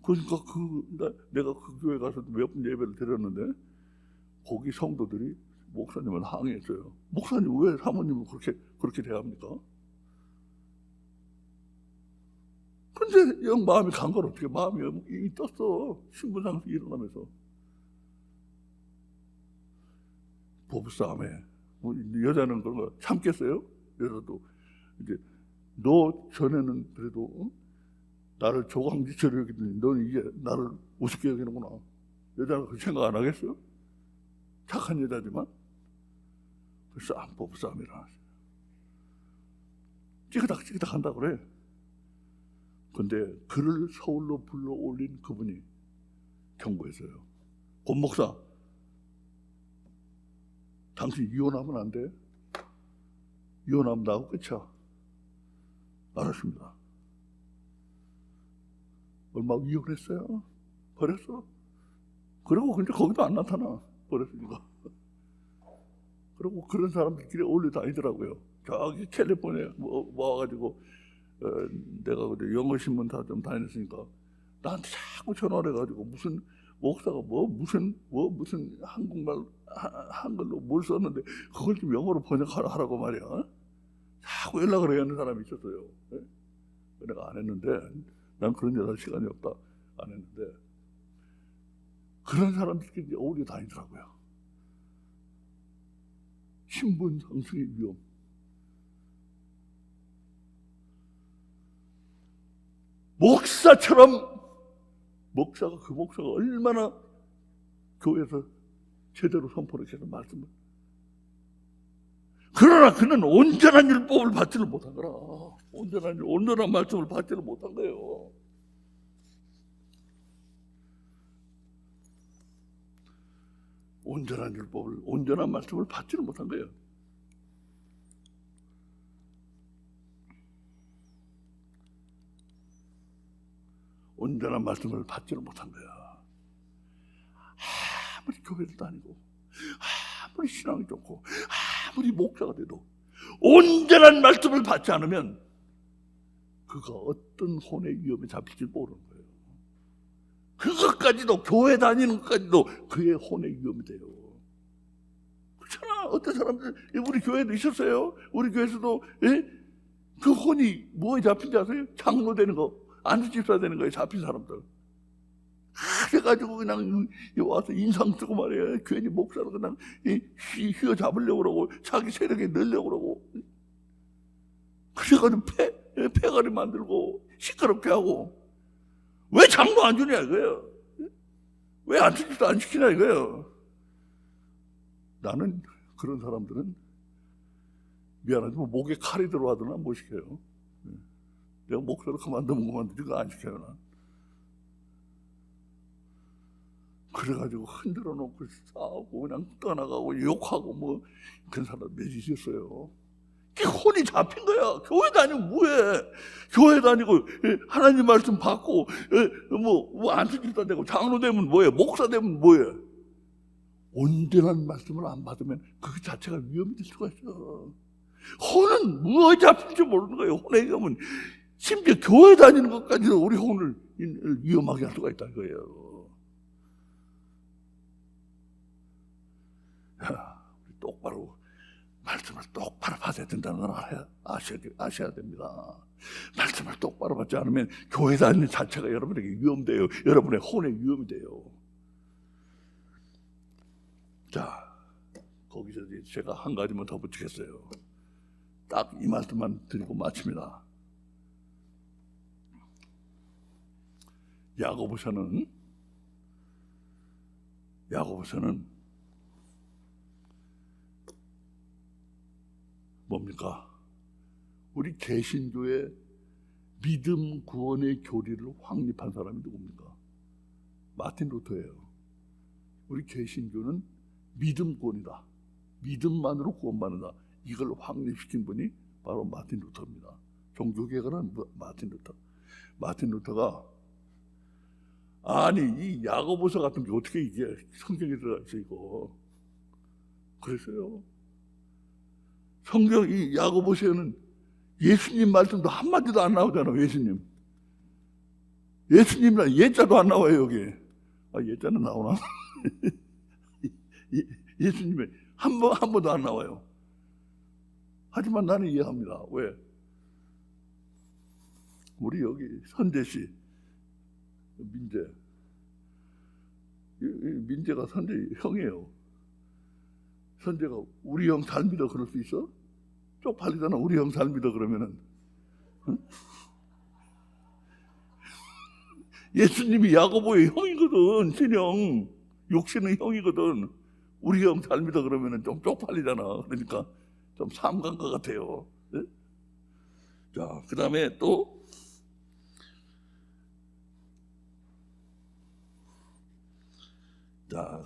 그러니까 내가 그 교회 가서 몇 번 예배를 드렸는데 거기 성도들이 목사님을 항의했어요. 목사님 왜 사모님을 그렇게 대합니까? 근데 영 마음이 간 걸 어떻게 마음이 이미 떴어. 신분상승이 일어나면서. 부부싸움에 여자는 그런 거 참겠어요? 여자도 이제 너 전에는 그래도 나를 조강지처럼 여기더니 너는 이제 나를 우습게 여기는구나. 여자는 그 생각 안 하겠어요? 착한 여자지만. 그래서 부부싸움이 일어났어요. 찌그닥 한다고 그래. 근데 그를 서울로 불러 올린 그분이 경고했어요. 권 목사, 당신 이혼하면 안 돼. 이혼하면 나하고 끝이야. 알았습니다. 얼마 이혼했어요? 버렸어. 그리고 근데 거기도 안 나타나. 버렸으니까. 그리고 그런 사람들끼리 어울려 다니더라고요. 저기 캘리포니아에 와가지고 내가 그때 영어신문 다 좀 다녔으니까 나한테 자꾸 전화를 해가지고 무슨 목사가 무슨 한글로 뭘 썼는데 그걸 좀 영어로 번역하라고 말이야. 자꾸 연락을 해야 하는 사람이 있었어요. 내가 안 했는데 난 그런 일 할 시간이 없다. 안 했는데 그런 사람들끼리 어울려 다니더라고요. 신분 상승의 위험. 그 목사가 얼마나 교회에서 제대로 선포를 해서 말씀을. 그러나 그는 온전한 율법을 받지를 못한 거라. 온전한 말씀을 받지를 못한 거예요. 온전한 말씀을 받지를 못한 거예요. 온전한 말씀을 받지를 못한 거야. 아무리 교회를 다니고 아무리 신앙이 좋고 아무리 목사가 돼도 온전한 말씀을 받지 않으면 그가 어떤 혼의 위험에 잡힐지 모르는 거예요. 그것까지도, 교회 다니는 것까지도 그의 혼의 위험이 돼요. 그렇잖아. 어떤 사람들, 우리 교회도 있었어요. 우리 교회에서도, 예? 그 혼이 뭐에 잡힌지 아세요? 장로 되는 거, 안수집사 되는 거에 잡힌 사람들. 그래가지고 그냥 와서 인상 쓰고 말이에요. 괜히 목사로 그냥 휘어 잡으려고 그러고, 자기 세력에 넣으려고 그러고. 그래가지고 패가리 만들고, 시끄럽게 하고. 왜 장로 안 주냐 이거예요. 왜 안수집사 안 시키냐 이거예요. 나는 그런 사람들은 미안하지만 목에 칼이 들어와도나 못 시켜요. 내가 목사로 그만두면 그만두지 그거 안 시켜요. 난. 그래가지고 흔들어 놓고 싸우고 그냥 떠나가고 욕하고 뭐 그런 사람 몇 있었어요. 그게 혼이 잡힌 거야. 교회 다니고 뭐해. 교회 다니고 하나님 말씀 받고 뭐 안수집사 되고 장로 되면 뭐해. 목사 되면 뭐해. 온전한 말씀을 안 받으면 그 자체가 위험이 될 수가 있어. 혼은 뭐에 잡힐지 모르는 거예요. 혼의 위험은 심지어 교회 다니는 것까지도 우리 혼을 위험하게 할 수가 있다는 거예요. 우리 똑바로 말씀을 똑바로 받아야 된다는 걸 아셔야 됩니다. 말씀을 똑바로 받지 않으면 교회 다니는 자체가 여러분에게 위험돼요. 여러분의 혼에 위험이 돼요. 자, 거기서 제가 한 가지만 더 붙이겠어요. 딱 이 말씀만 드리고 마칩니다. 야고보서는 뭡니까? 우리 개신교의 믿음 구원의 교리를 확립한 사람이 누굽니까? 마틴 루터예요. 우리 개신교는 믿음 구원이다. 믿음만으로 구원받는다. 이걸 확립시킨 분이 바로 마틴 루터입니다. 종교개혁은 마틴 루터. 마틴 루터가 아니 이 야고보서 같은 게 어떻게 이게 성경에 들어가 있어 이거. 그랬어요. 성경 이 야고보서에는 예수님 말씀도 한마디도 안 나오잖아. 예수님이란 예자도 안 나와요 여기. 예자는 나오나? 예수님의 한 번도 안 나와요. 하지만 나는 이해합니다. 왜? 우리 여기 선재씨 민재가 선재 형이에요. 선재가 우리 형 잘 믿어 그럴 수 있어? 쪽팔리잖아. 우리 형 잘 믿어 그러면은. 응? 예수님이 야고보의 형이거든. 친형 육신의 형이거든. 우리 형 잘 믿어 그러면은 좀 쪽팔리잖아. 그러니까 좀 삼간 것 같아요. 네? 자, 그 다음에 또 자,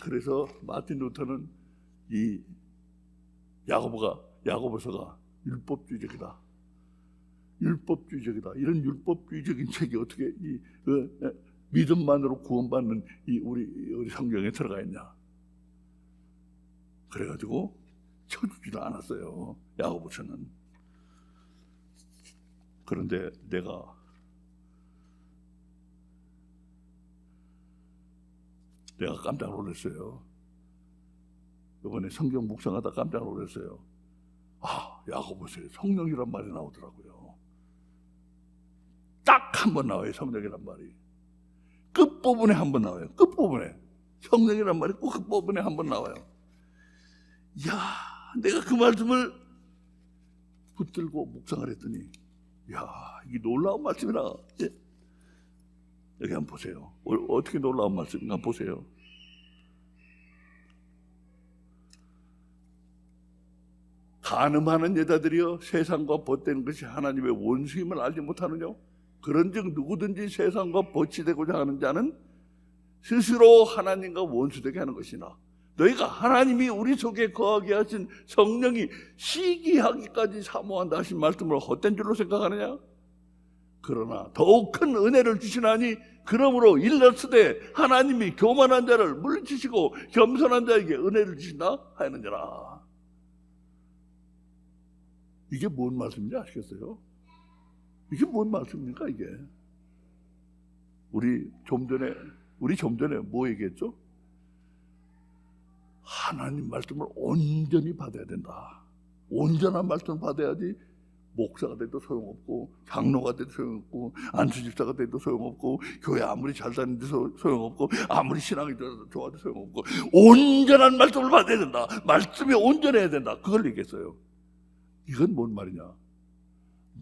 그래서 마틴 루터는 이 야고보서가 율법주의적이다. 이런 율법주의적인 책이 어떻게 믿음만으로 구원받는 우리 성경에 들어가 있냐? 그래가지고 쳐주지도 않았어요. 야고보서는. 그런데 내가 깜짝 놀랐어요. 이번에 성경 묵상하다 깜짝 놀랐어요. 야고보서에 성령이란 말이 나오더라고요. 딱 한 번 나와요. 성령이란 말이. 끝부분에 한 번 나와요. 끝부분에. 성령이란 말이 끝부분에 한 번 나와요. 내가 그 말씀을 붙들고 묵상을 했더니 이게 놀라운 말씀이라. 여기 한번 보세요. 어떻게 놀라운 말씀인가 한번 보세요. 간음하는 여자들이여 세상과 벗되는 것이 하나님의 원수임을 알지 못하느냐? 그런즉 누구든지 세상과 벗이 되고자 하는 자는 스스로 하나님과 원수되게 하는 것이나 너희가 하나님이 우리 속에 거하게 하신 성령이 시기하기까지 사모한다 하신 말씀을 헛된 줄로 생각하느냐? 그러나 더욱 큰 은혜를 주시나니 그러므로 일렀으되 하나님이 교만한 자를 물리치시고 겸손한 자에게 은혜를 주신다 하였느니라. 이게 뭔 말씀인지 아시겠어요? 이게 뭔 말씀입니까 이게? 우리 좀 전에 뭐 얘기했죠? 하나님 말씀을 온전히 받아야 된다. 온전한 말씀을 받아야지 목사가 돼도 소용없고, 장로가 돼도 소용없고, 안수집사가 돼도 소용없고, 교회 아무리 잘 다니도 소용없고, 아무리 신앙이 좋아도 소용없고, 온전한 말씀을 받아야 된다. 말씀이 온전해야 된다. 그걸 얘기했어요. 이건 뭔 말이냐?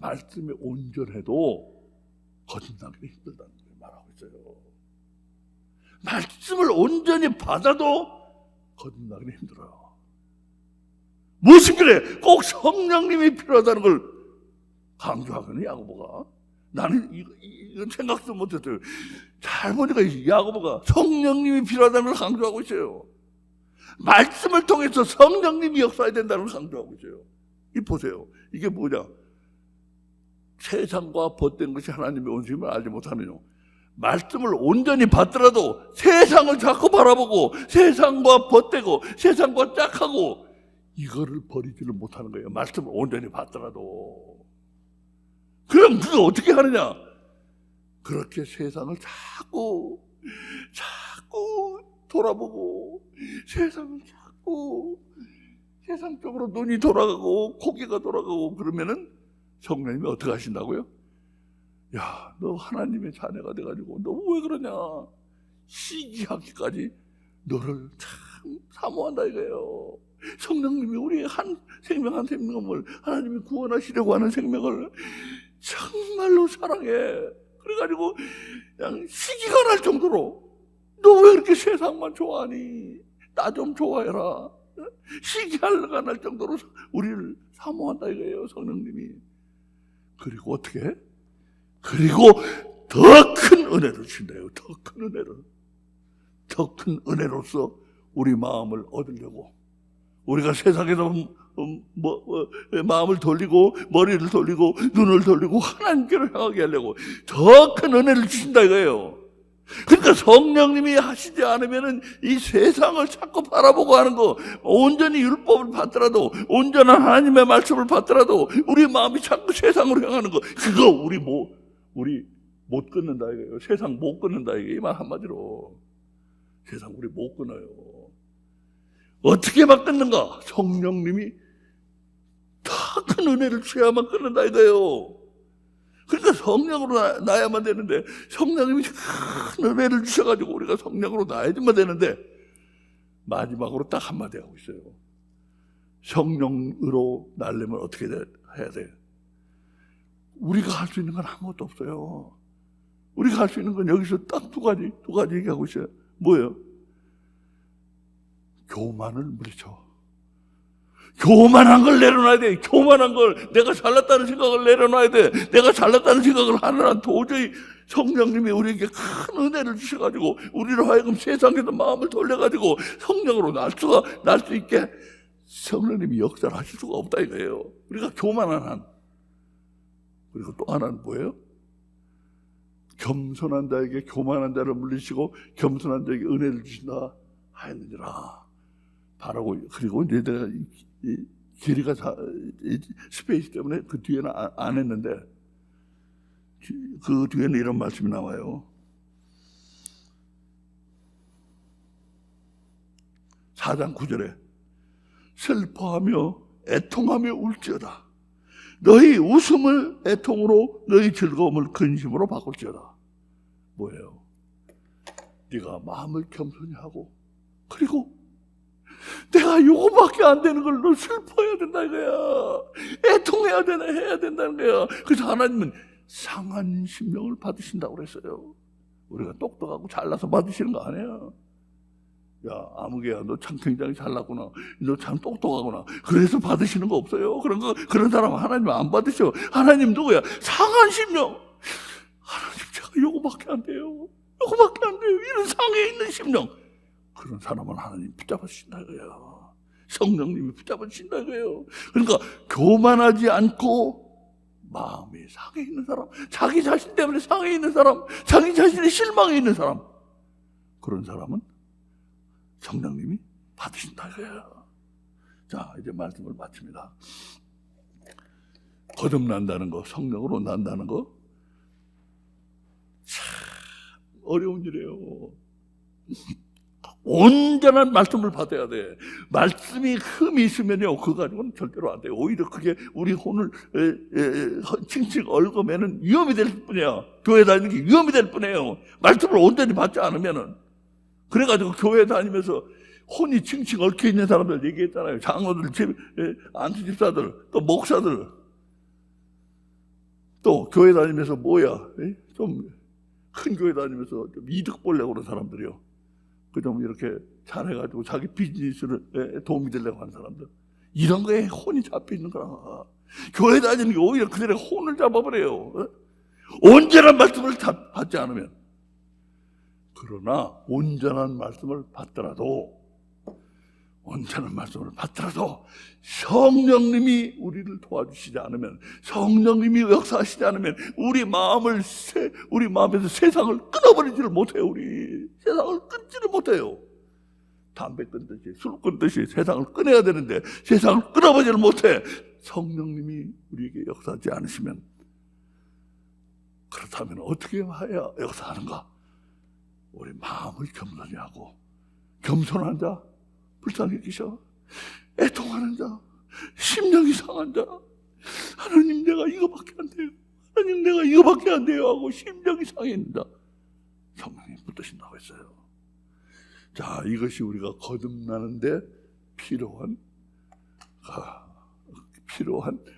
말씀이 온전해도 거듭나기 힘들다는 걸 말하고 있어요. 말씀을 온전히 받아도 거듭나기 힘들어요. 무슨 그래? 꼭 성령님이 필요하다는 걸 강조하거든요, 야고보가. 나는 이건 생각도 못했어요. 잘 보니까 야고보가 성령님이 필요하다는 걸 강조하고 있어요. 말씀을 통해서 성령님이 역사해야 된다는 걸 강조하고 있어요. 이 보세요. 이게 뭐냐? 세상과 벗된 것이 하나님의 온심을 알지 못하면요, 말씀을 온전히 받더라도 세상을 자꾸 바라보고 세상과 벗되고 세상과 짝하고 이거를 버리지를 못하는 거예요. 말씀을 온전히 받더라도. 그럼 그거 어떻게 하느냐? 그렇게 세상을 자꾸 돌아보고 세상을 자꾸 세상적으로 눈이 돌아가고 고개가 돌아가고 그러면은 성령님이 어떻게 하신다고요? 야, 너 하나님의 자녀가 돼가지고 너 왜 그러냐? 시기하기까지 너를 참 사모한다 이거예요. 성령님이 우리의 한 생명을 하나님이 구원하시려고 하는 생명을 정말로 사랑해. 그래가지고 그냥 시기가 날 정도로 너 왜 그렇게 세상만 좋아하니? 나 좀 좋아해라. 시기가 날 정도로 우리를 사모한다 이거예요, 성령님이. 그리고 어떻게 해? 그리고 더 큰 은혜를 주신다요. 더 큰 은혜를. 더 큰 은혜로서 우리 마음을 얻으려고, 우리가 세상에서 마음을 돌리고 머리를 돌리고 눈을 돌리고 하나님께로 향하게 하려고 더 큰 은혜를 주신다 이거예요. 그러니까 성령님이 하시지 않으면은 이 세상을 자꾸 바라보고 하는 거, 온전히 율법을 받더라도, 온전한 하나님의 말씀을 받더라도 우리 마음이 자꾸 세상으로 향하는 거, 그거 우리 못 끊는다 이거예요. 세상 못 끊는다 이게 이 말 한마디로. 세상 우리 못 끊어요. 어떻게 막 끊는가? 성령님이 더 큰 은혜를 주셔야만 끊는다 이거예요. 그러니까 성령으로 나야만 되는데, 성령님이 큰 은혜를 주셔가지고 우리가 성령으로 나야지만 되는데, 마지막으로 딱 한마디 하고 있어요. 성령으로 나려면 어떻게 해야 돼? 우리가 할 수 있는 건 아무것도 없어요. 우리가 할 수 있는 건 여기서 딱 두 가지 얘기하고 있어요. 뭐예요? 교만을 물리쳐. 교만한 걸 내려놔야 돼. 교만한 걸, 내가 잘났다는 생각을 내려놔야 돼. 내가 잘났다는 생각을 하는 한 도저히 성령님이 우리에게 큰 은혜를 주셔가지고 우리로 하여금 세상에서 마음을 돌려가지고 성령으로 날 수 있게 성령님이 역사를 하실 수가 없다 이거예요. 우리가 교만한 한. 그리고 또 하나는 뭐예요? 겸손한 자에게 교만한 자를 물리시고 겸손한 자에게 은혜를 주신다 하였느니라. 바라고. 그리고 이제 내가 길이가 스페이스 때문에 그 뒤에는 안 했는데, 그 뒤에는 이런 말씀이 나와요. 4장 9절에 슬퍼하며 애통하며 울지어다. 너희 웃음을 애통으로, 너희 즐거움을 근심으로 바꿀지어다. 뭐예요? 네가 마음을 겸손히 하고, 그리고 내가 요거밖에 안 되는 걸 너 슬퍼해야 된다 이거야. 애통해야 되나 해야 된다는 거야. 그래서 하나님은 상한 심령을 받으신다고 그랬어요. 우리가 똑똑하고 잘나서 받으시는 거 아니에요. 야, 아무개야, 너 참 굉장히 잘났구나. 너 참 똑똑하구나. 그래서 받으시는 거 없어요. 그런 사람 하나님 안 받으셔. 하나님 누구야? 상한 심령. 하나님, 제가 요거밖에 안 돼요. 요거밖에 안 돼요. 이런 상해 있는 심령. 그런 사람은 하나님 붙잡아 주신다 이거예요. 성령님이 붙잡아 주신다 이거예요. 그러니까 교만하지 않고 마음이 상해 있는 사람, 자기 자신 때문에 상해 있는 사람, 자기 자신의 실망해 있는 사람, 그런 사람은 성령님이 받으신다 이거예요. 자, 이제 말씀을 마칩니다. 거듭난다는 거, 성령으로 난다는 거, 참 어려운 일이에요. 온전한 말씀을 받아야 돼. 말씀이 흠이 있으면요, 그거 가지고는 절대로 안 돼요. 오히려 그게 우리 혼을 칭칭 얽으면은 위험이 될 뿐이야. 교회 다니는 게 위험이 될 뿐이에요. 말씀을 온전히 받지 않으면은. 그래가지고 교회 다니면서 혼이 칭칭 얽혀 있는 사람들 얘기했잖아요. 장로들, 안수집사들, 또 목사들, 또 교회 다니면서 좀 큰 교회 다니면서 좀 이득 보려고 그러는 사람들이요. 그 좀 이렇게 잘해가지고 자기 비즈니스를 도움이 되려고 하는 사람들, 이런 거에 혼이 잡혀 있는 거라. 교회 다니는 게 오히려 그들의 혼을 잡아버려요. 온전한 말씀을 받지 않으면. 그러나 온전한 말씀을 받더라도 성령님이 우리를 도와주시지 않으면, 성령님이 역사하시지 않으면 우리 마음에서 세상을 끊어버리지를 못해요. 우리 세상을 끊지를 못해요. 담배 끊듯이, 술 끊듯이 세상을 끊어야 되는데 세상을 끊어버리지를 못해. 성령님이 우리에게 역사하지 않으시면. 그렇다면 어떻게 해야 역사하는가? 우리 마음을 겸손히 하고, 겸손한 자, 불쌍히 여기셔. 애통하는 자, 심령이 상한 자, 하나님 내가 이거밖에 안 돼요, 하나님 내가 이거밖에 안 돼요 하고 심령이 상해 있는 자, 성령이 붙드신다고 했어요. 자, 이것이 우리가 거듭나는데 필요한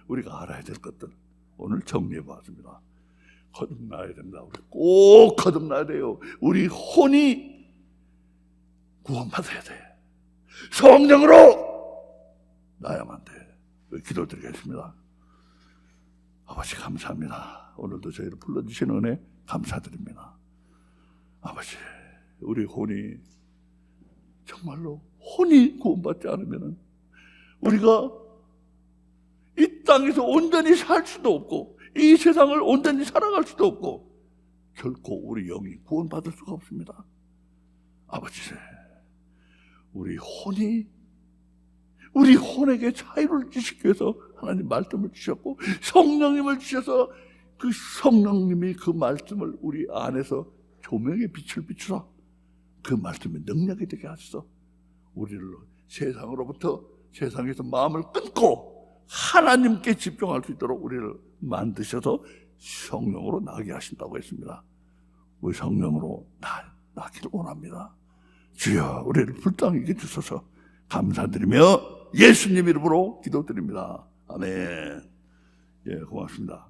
우리가 알아야 될 것들 오늘 정리해 봤습니다. 거듭나야 됩니다. 우리 꼭 거듭나야 돼요. 우리 혼이 구원받아야 돼. 성령으로 나야만 돼. 기도드리겠습니다. 아버지 감사합니다. 오늘도 저희를 불러주신 은혜 감사드립니다. 아버지, 우리 혼이 정말로 혼이 구원받지 않으면 우리가 이 땅에서 온전히 살 수도 없고 이 세상을 온전히 살아갈 수도 없고 결코 우리 영이 구원받을 수가 없습니다. 아버지, 우리 혼에게 자유를 주시기 위해서 하나님 말씀을 주셨고 성령님을 주셔서 그 성령님이 그 말씀을 우리 안에서 조명의 빛을 비추사 그 말씀의 능력이 되게 하셔서 우리를 세상에서 마음을 끊고 하나님께 집중할 수 있도록 우리를 만드셔서 성령으로 나게 하신다고 했습니다. 우리 성령으로 나기를 원합니다. 주여, 우리를 불쌍히 여겨주셔서 감사드리며 예수님 이름으로 기도드립니다. 아멘. 예, 고맙습니다.